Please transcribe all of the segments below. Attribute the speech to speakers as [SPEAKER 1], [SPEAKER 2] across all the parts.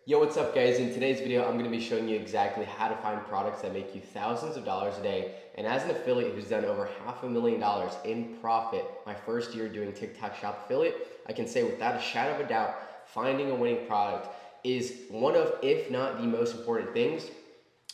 [SPEAKER 1] Yo, what's up guys? In today's video, I'm going to be showing you exactly how to find products that make you thousands of dollars a day. And as an affiliate who's done over $500,000 in profit my first year doing TikTok Shop affiliate, I can say without a shadow of a doubt, finding a winning product is one of, if not the most important things.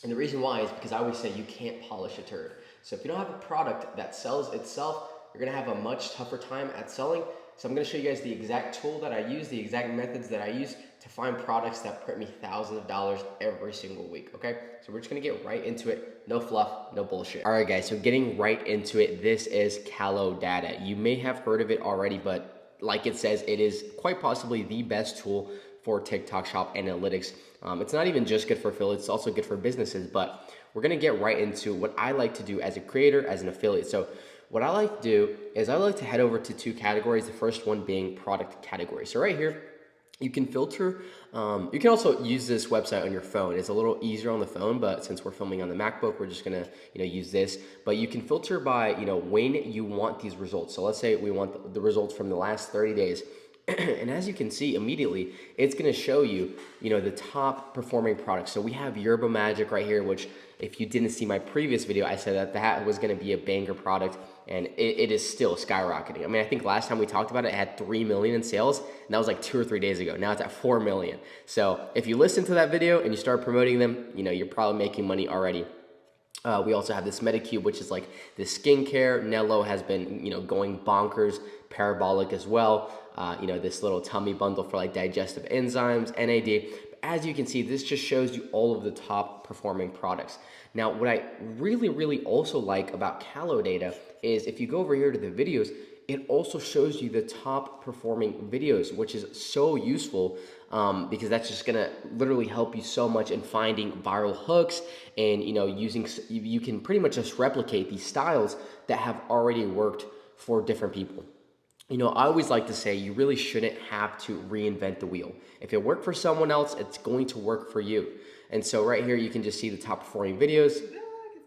[SPEAKER 1] And the reason why is because I always say you can't polish a turd. So if you don't have a product that sells itself, you're gonna have a much tougher time at selling. So I'm gonna show you guys the exact tool that I use, the exact methods that I use to find products that print me thousands of dollars every single week, okay? So we're just gonna get right into it. No fluff, no bullshit. All right, guys, so getting right into it, this is Kalodata. You may have heard of it already, but like it says, it is quite possibly the best tool for TikTok Shop analytics. It's not even just good for affiliates, it's also good for businesses, but we're gonna get right into what I like to do as a creator, as an affiliate. So what I like to do is I like to head over to two categories, the first one being product category. So right here, you can filter. You can also use this website on your phone. It's a little easier on the phone, but since we're filming on the MacBook, we're just gonna use this. But you can filter by when you want these results. So let's say we want the results from the last 30 days. And as you can see immediately, it's going to show you, the top performing products. So we have Yerba Magic right here, which if you didn't see my previous video, I said that that was going to be a banger product, and it is still skyrocketing. I mean, I think last time we talked about it, it had 3 million in sales, and that was like 2 or 3 days ago. Now it's at 4 million. So if you listen to that video and you start promoting them, you're probably making money already. We also have this Medicube, which is like the skincare. Nello has been, going bonkers, parabolic as well. This little tummy bundle for like digestive enzymes, NAD. As you can see, this just shows you all of the top performing products. Now, what I really, really also like about Kalodata is if you go over here to the videos, it also shows you the top performing videos, which is so useful because that's just gonna literally help you so much in finding viral hooks and you can pretty much just replicate these styles that have already worked for different people. I always like to say you really shouldn't have to reinvent the wheel. If it worked for someone else, it's going to work for you. And so right here, you can just see the top performing videos.
[SPEAKER 2] It's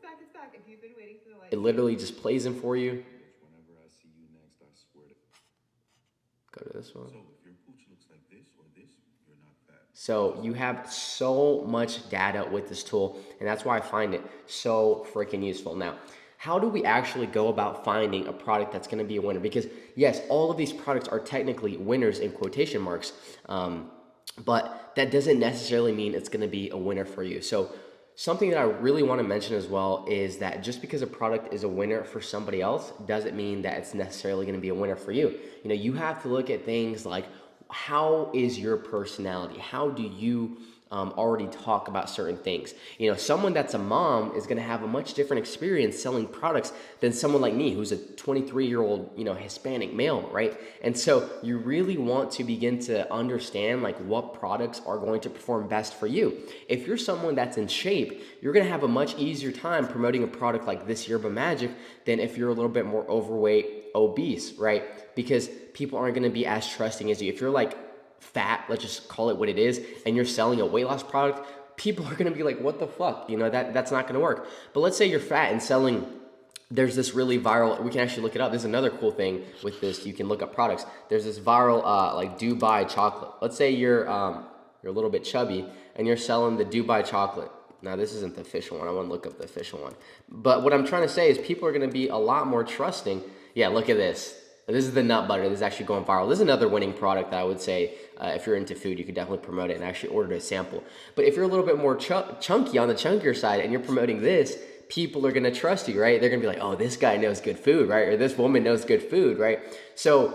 [SPEAKER 2] back, it's back. If you've been waiting for the light.
[SPEAKER 1] It literally just plays them for you.
[SPEAKER 2] Whenever I see you next, I swear to.
[SPEAKER 1] Go to this one.
[SPEAKER 2] So if your pooch looks like this or this, you're not fat.
[SPEAKER 1] So you have so much data with this tool, and that's why I find it so freaking useful. Now, how do we actually go about finding a product that's going to be a winner? Because yes, all of these products are technically winners in quotation marks, but that doesn't necessarily mean it's going to be a winner for you. So something that I really want to mention as well is that just because a product is a winner for somebody else doesn't mean that it's necessarily going to be a winner for you. You have to look at things like, how is your personality? How do you already talk about certain things? Someone that's a mom is going to have a much different experience selling products than someone like me, who's a 23-year-old, Hispanic male, right? And so you really want to begin to understand like what products are going to perform best for you. If you're someone that's in shape, you're going to have a much easier time promoting a product like this Yerba Magic than if you're a little bit more overweight, obese, right? Because people aren't going to be as trusting as you. If you're like fat, let's just call it what it is, and you're selling a weight loss product, people are going to be like, what the fuck? That's not going to work. But let's say you're fat and selling, there's this really viral, we can actually look it up. This is another cool thing with this. You can look up products. There's this viral like Dubai chocolate. Let's say you're a little bit chubby and you're selling the Dubai chocolate. Now, this isn't the official one. I want to look up the official one. But what I'm trying to say is people are going to be a lot more trusting. Yeah, look at this. This is the nut butter. This is actually going viral. This is another winning product that I would say if you're into food, you could definitely promote it and actually order a sample. But if you're a little bit more chunky on the chunkier side and you're promoting this, people are going to trust you, right? They're going to be like, oh, this guy knows good food, right? Or this woman knows good food, right? So,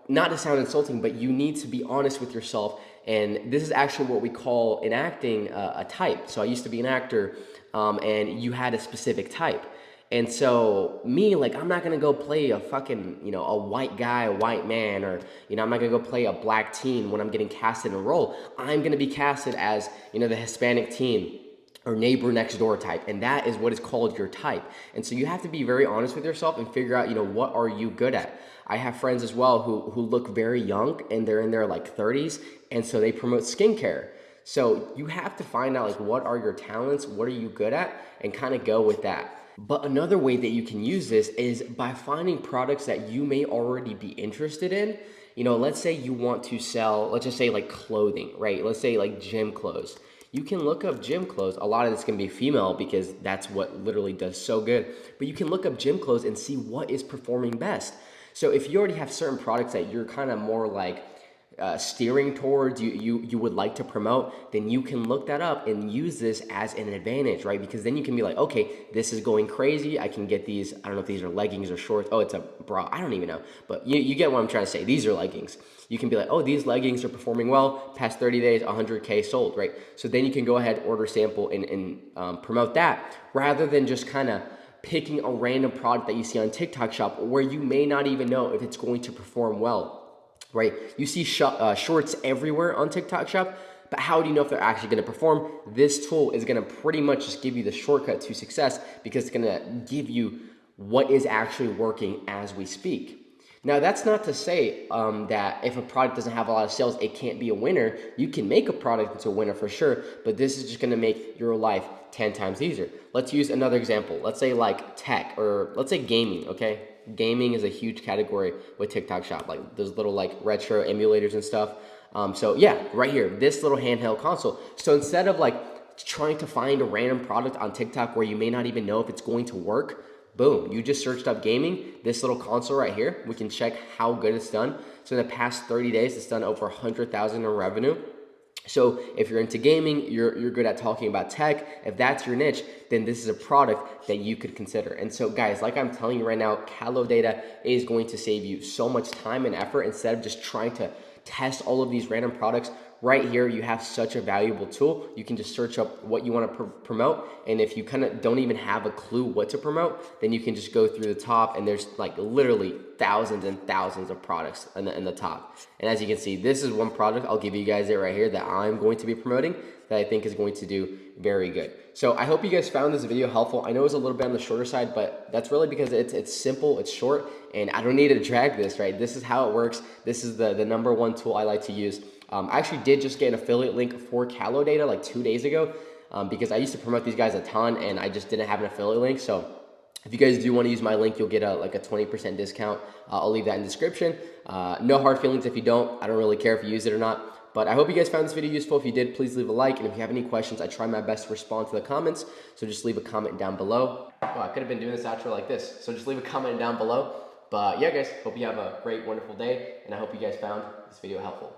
[SPEAKER 1] not to sound insulting, but you need to be honest with yourself. And this is actually what we call in acting a type. So I used to be an actor and you had a specific type. And so me, like, I'm not gonna go play a fucking, a white guy, a white man, or, I'm not gonna go play a black teen when I'm getting casted in a role. I'm gonna be casted as, the Hispanic teen or neighbor next door type. And that is what is called your type. And so you have to be very honest with yourself and figure out, what are you good at? I have friends as well who look very young and they're in their like 30s. And so they promote skincare. So you have to find out like what are your talents, what are you good at, and kind of go with that. But another way that you can use this is by finding products that you may already be interested in let's say you want to sell, let's just say like clothing, right? Let's say like gym clothes. You can look up gym clothes. A lot of this can be female because that's what literally does so good. But you can look up gym clothes and see what is performing best. So if you already have certain products that you're kind of more like steering towards, you would like to promote, then you can look that up and use this as an advantage, right? Because then you can be like, okay, this is going crazy. I can get these. I don't know if these are leggings or shorts. Oh, it's a bra. I don't even know, but you get what I'm trying to say. These are leggings. You can be like, oh, these leggings are performing well. Past 30 days, 100K sold, right? So then you can go ahead, order sample, and promote that rather than just kind of picking a random product that you see on TikTok Shop where you may not even know if it's going to perform well, right? You see shorts everywhere on TikTok Shop, but how do you know if they're actually going to perform? This tool is going to pretty much just give you the shortcut to success because it's going to give you what is actually working as we speak. Now, that's not to say that if a product doesn't have a lot of sales, it can't be a winner. You can make a product into a winner for sure, but this is just gonna make your life 10 times easier. Let's use another example. Let's say like tech, or let's say gaming, okay? Gaming is a huge category with TikTok Shop, like those little like retro emulators and stuff. So yeah, right here, this little handheld console. So instead of like trying to find a random product on TikTok where you may not even know if it's going to work, boom, you just searched up gaming, this little console right here, we can check how good it's done. So in the past 30 days, it's done over 100,000 in revenue. So if you're into gaming, you're good at talking about tech. If that's your niche, then this is a product that you could consider. And so guys, like I'm telling you right now, Kalodata is going to save you so much time and effort instead of just trying to test all of these random products. Right here, you have such a valuable tool. You can just search up what you want to promote. And if you kind of don't even have a clue what to promote, then you can just go through the top and there's like literally thousands and thousands of products in the top. And as you can see, this is one product. I'll give you guys it right here that I'm going to be promoting that I think is going to do very good. So I hope you guys found this video helpful. I know it's a little bit on the shorter side, but that's really because it's simple, it's short, and I don't need to drag this, right? This is how it works. This is the number one tool I like to use. I actually did just get an affiliate link for Kalodata like 2 days ago because I used to promote these guys a ton and I just didn't have an affiliate link. So if you guys do want to use my link, you'll get a 20% discount. I'll leave that in the description. No hard feelings if you don't. I don't really care if you use it or not. But I hope you guys found this video useful. If you did, please leave a like. And if you have any questions, I try my best to respond to the comments. So just leave a comment down below. Oh, I could have been doing this outro like this. So just leave a comment down below. But yeah, guys, hope you have a great, wonderful day. And I hope you guys found this video helpful.